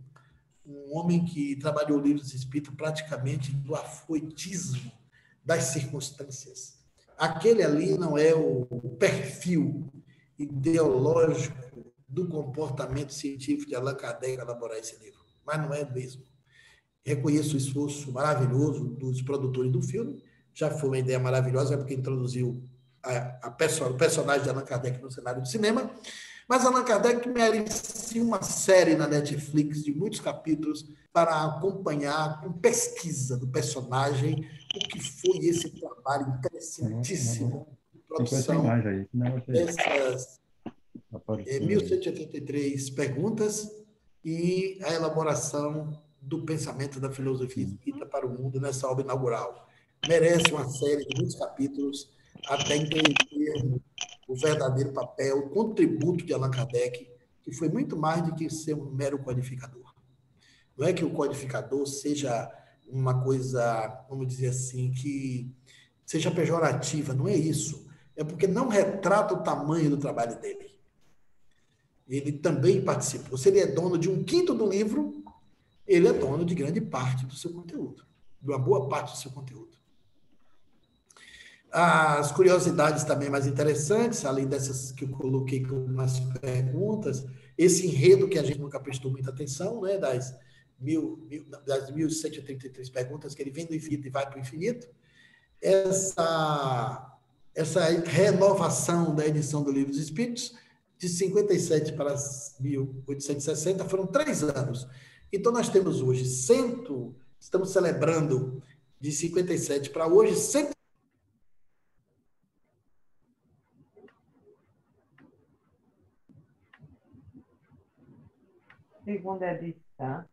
um homem que trabalhou o livro dos Espíritos praticamente do afoitismo das circunstâncias. Aquele ali não é o perfil ideológico do comportamento científico de Allan Kardec a elaborar esse livro, mas não é mesmo. Reconheço o esforço maravilhoso dos produtores do filme, já foi uma ideia maravilhosa, porque introduziu o personagem de Allan Kardec no cenário do cinema, mas Allan Kardec merecia uma série na Netflix de muitos capítulos para acompanhar com pesquisa do personagem o que foi esse trabalho interessantíssimo de produção dessas 1.183 perguntas e a elaboração do pensamento da filosofia espírita para o mundo nessa obra inaugural. Merece uma série de muitos capítulos até entender o verdadeiro papel, o contributo de Allan Kardec, que foi muito mais do que ser um mero codificador. Não é que o codificador seja uma coisa, vamos dizer assim, que seja pejorativa, não é isso. É porque não retrata o tamanho do trabalho dele. Ele também participou. Se ele é dono de 1/5 do livro, ele é dono de grande parte do seu conteúdo, de uma boa parte do seu conteúdo. As curiosidades também mais interessantes, além dessas que eu coloquei como umas perguntas, esse enredo que a gente nunca prestou muita atenção, né, das 1.133 perguntas, que ele vem do infinito e vai para o infinito, essa renovação da edição do Livro dos Espíritos, de 57 para 1860, foram 3 anos. Então, nós temos hoje estamos celebrando de 57 para hoje, 100. Segunda edição.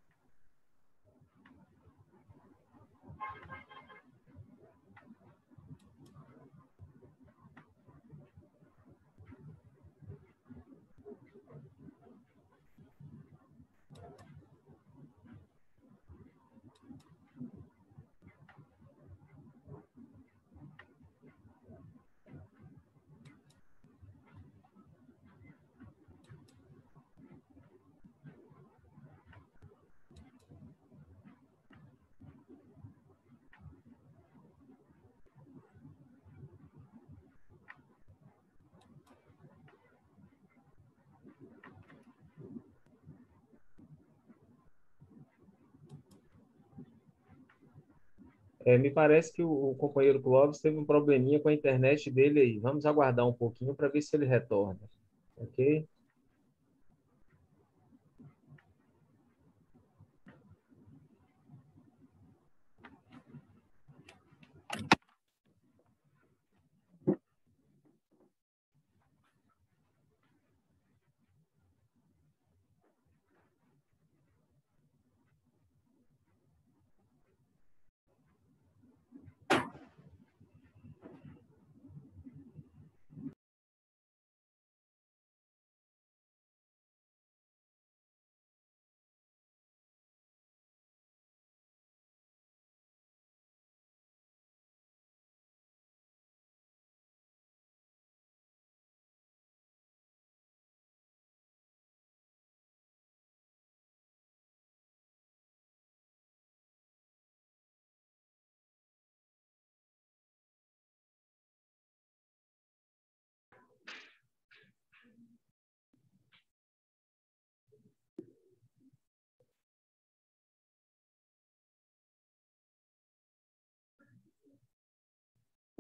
Me parece que o companheiro Clóvis teve um probleminha com a internet dele aí. Vamos aguardar um pouquinho para ver se ele retorna. Ok?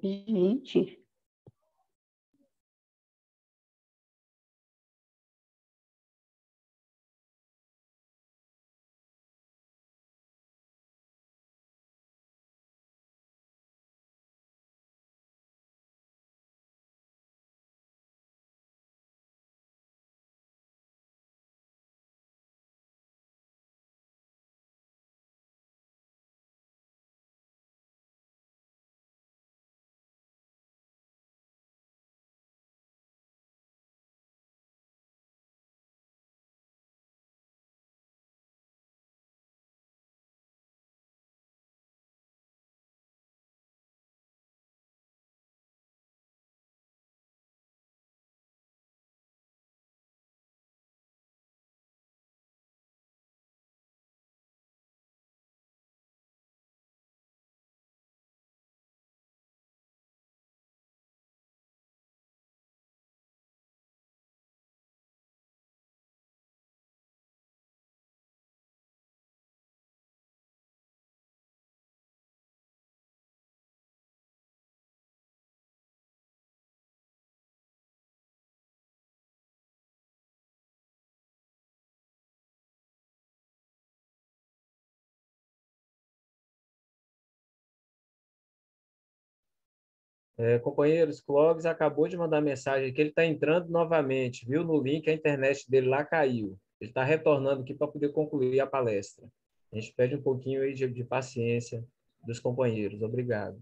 Gente. Companheiros, Clóvis acabou de mandar mensagem que ele está entrando novamente, viu? No link, a internet dele lá caiu. Ele está retornando aqui para poder concluir a palestra. A gente pede um pouquinho aí de paciência dos companheiros. Obrigado.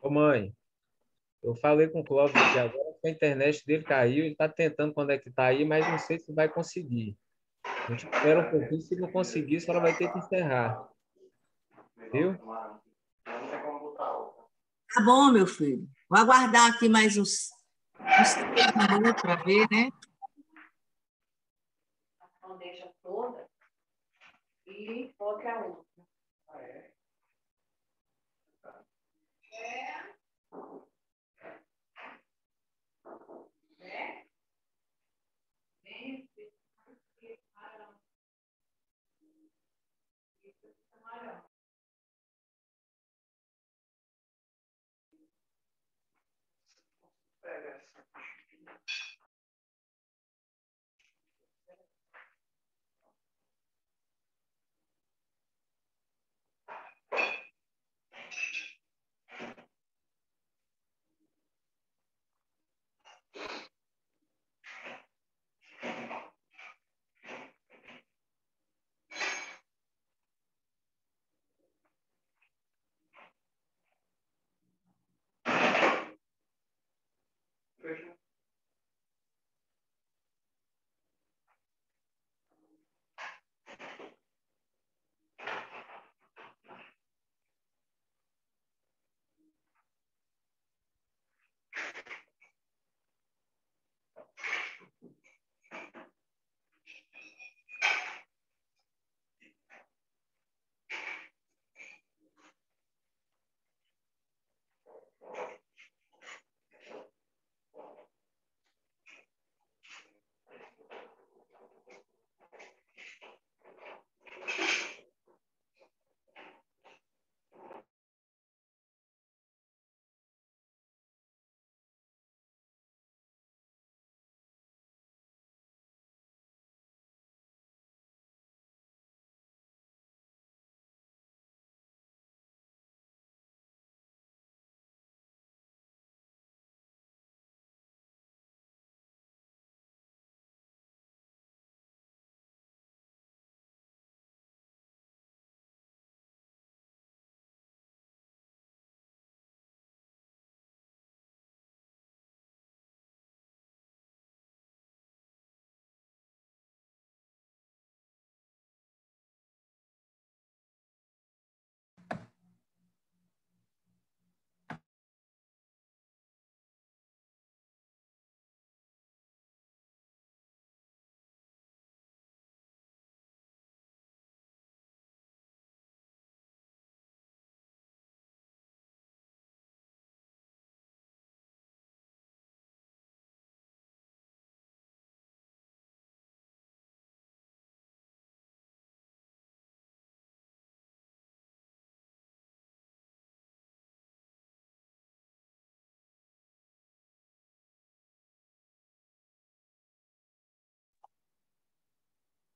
Ô, mãe, eu falei com o Clóvis aqui agora que a internet dele caiu, ele está tentando conectar aí, mas não sei se vai conseguir. A gente espera um pouquinho, se não conseguir, a senhora vai ter que encerrar. Viu? Tá bom, meu filho. Vou aguardar aqui mais uns 3 minutos para ver, né? Então, deixa toda e coloca a outra.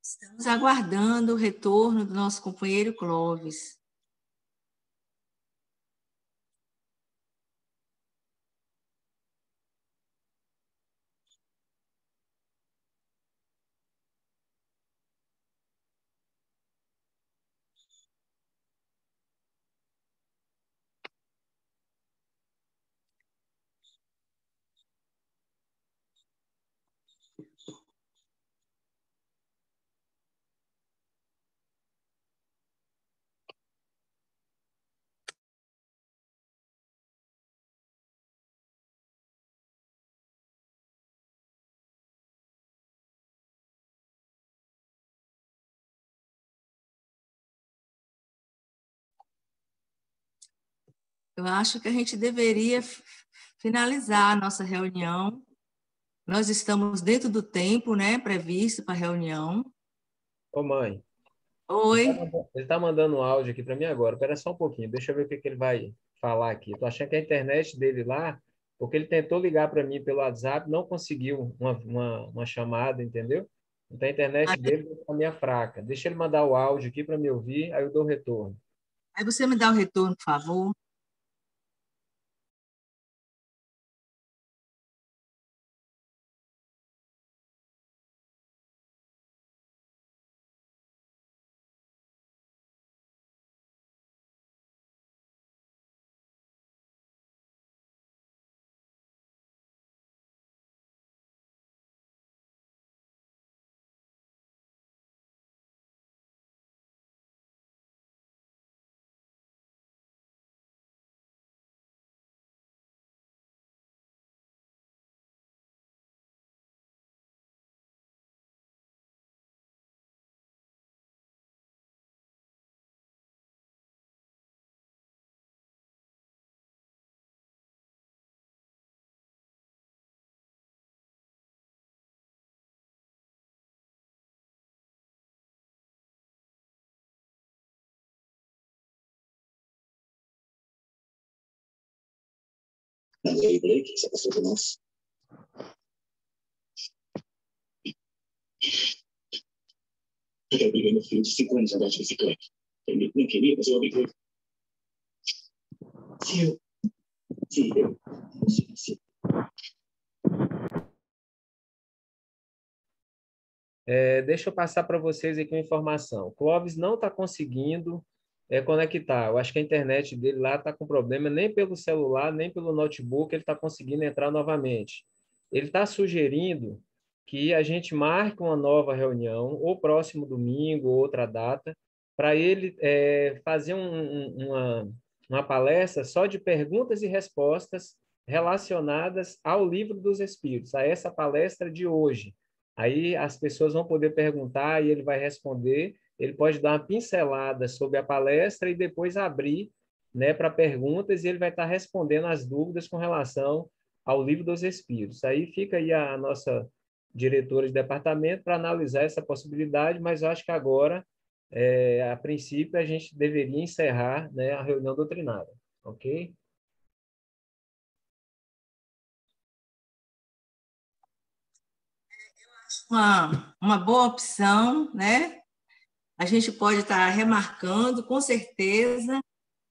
Estamos aguardando o retorno do nosso companheiro Clóvis. Eu acho que a gente deveria finalizar a nossa reunião. Nós estamos dentro do tempo, né, previsto para a reunião. Ô, mãe, Oi. ele tá mandando um áudio aqui para mim agora. Espera só um pouquinho, deixa eu ver o que que ele vai falar aqui. Tô achando que a internet dele lá, porque ele tentou ligar para mim pelo WhatsApp, não conseguiu uma chamada, entendeu? Então a internet dele está meio fraca. Deixa ele mandar o áudio aqui para me ouvir, aí eu dou o retorno. Aí você me dá o retorno, por favor. E aí, Blake, você passou por nós? Eu briguei meu filho de 5 anos andar de bicicleta. Ele não queria, mas eu obriguei. Se eu conseguisse. Deixa eu passar para vocês aqui uma informação. O Clóvis não está conseguindo conectar. Eu acho que a internet dele lá está com problema, nem pelo celular, nem pelo notebook ele está conseguindo entrar novamente. Ele está sugerindo que a gente marque uma nova reunião, ou próximo domingo, ou outra data, para ele fazer uma palestra só de perguntas e respostas relacionadas ao Livro dos Espíritos, a essa palestra de hoje. Aí as pessoas vão poder perguntar e ele vai responder. Ele pode dar uma pincelada sobre a palestra e depois abrir, né, para perguntas, e ele vai estar respondendo as dúvidas com relação ao Livro dos Espíritos. Aí fica aí a nossa diretora de departamento para analisar essa possibilidade, mas eu acho que agora, a princípio, a gente deveria encerrar, né, a reunião doutrinária, ok? Uma boa opção, né? A gente pode estar remarcando, com certeza.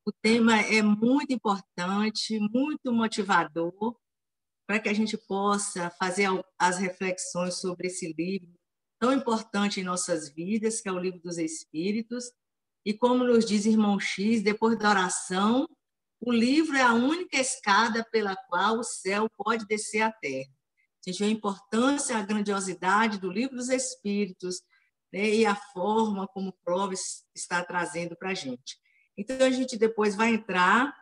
O tema é muito importante, muito motivador, para que a gente possa fazer as reflexões sobre esse livro tão importante em nossas vidas, que é o Livro dos Espíritos. E como nos diz Irmão X, depois da oração, o livro é a única escada pela qual o céu pode descer à terra. A gente vê a importância, a grandiosidade do Livro dos Espíritos, né, e a forma como o Clóvis está trazendo para a gente. Então, a gente depois vai entrar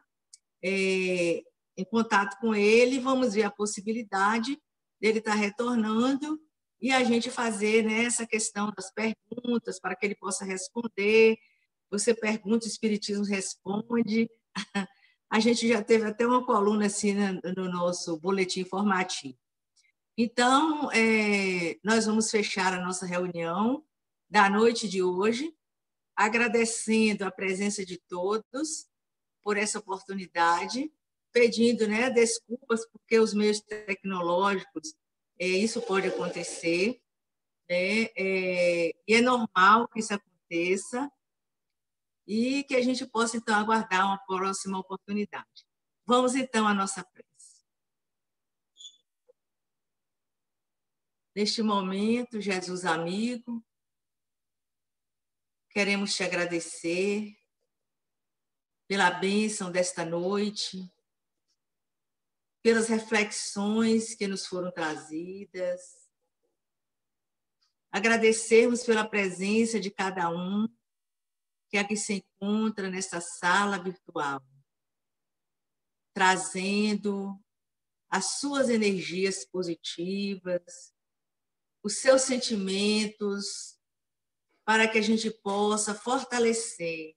em contato com ele, vamos ver a possibilidade dele estar retornando e a gente fazer, né, essa questão das perguntas para que ele possa responder. Você pergunta, o Espiritismo responde. A gente já teve até uma coluna assim no nosso boletim informativo. Então, nós vamos fechar a nossa reunião da noite de hoje, agradecendo a presença de todos por essa oportunidade, pedindo, né, desculpas porque os meios tecnológicos, isso pode acontecer, né? E é normal que isso aconteça e que a gente possa, então, aguardar uma próxima oportunidade. Vamos, então, à nossa prece. Neste momento, Jesus amigo, queremos te agradecer pela bênção desta noite, pelas reflexões que nos foram trazidas, agradecermos pela presença de cada um que aqui se encontra nesta sala virtual, trazendo as suas energias positivas, os seus sentimentos, para que a gente possa fortalecer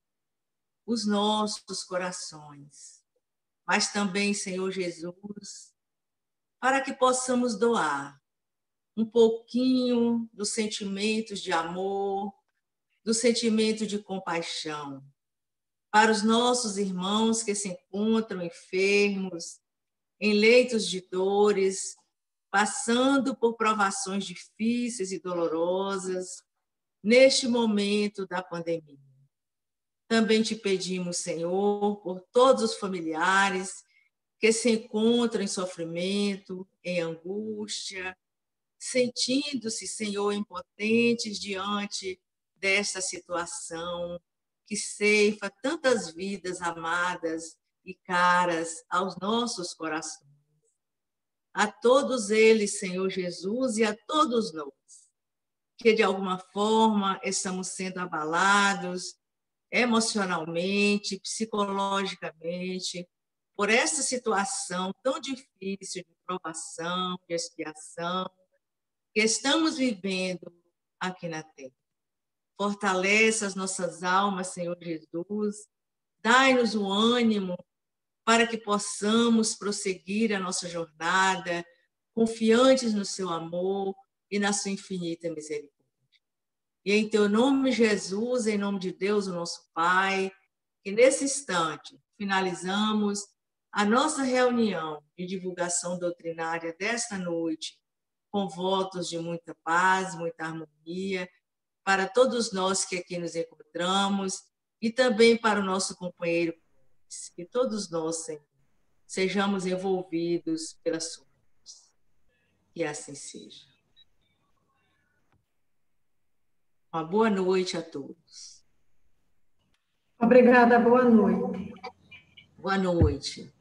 os nossos corações. Mas também, Senhor Jesus, para que possamos doar um pouquinho dos sentimentos de amor, do sentimento de compaixão, para os nossos irmãos que se encontram enfermos, em leitos de dores, passando por provações difíceis e dolorosas, neste momento da pandemia. Também te pedimos, Senhor, por todos os familiares que se encontram em sofrimento, em angústia, sentindo-se, Senhor, impotentes diante desta situação que ceifa tantas vidas amadas e caras aos nossos corações. A todos eles, Senhor Jesus, e a todos nós, que de alguma forma estamos sendo abalados emocionalmente, psicologicamente, por essa situação tão difícil de provação, de expiação, que estamos vivendo aqui na Terra. Fortalece as nossas almas, Senhor Jesus, dai-nos o ânimo para que possamos prosseguir a nossa jornada, confiantes no seu amor e na sua infinita misericórdia. E em teu nome, Jesus, em nome de Deus, o nosso Pai, que nesse instante finalizamos a nossa reunião de divulgação doutrinária desta noite, com votos de muita paz, muita harmonia, para todos nós que aqui nos encontramos e também para o nosso companheiro, que todos nós, Senhor, sejamos envolvidos pela sua luz. Que assim seja. Uma boa noite a todos. Obrigada, boa noite. Boa noite.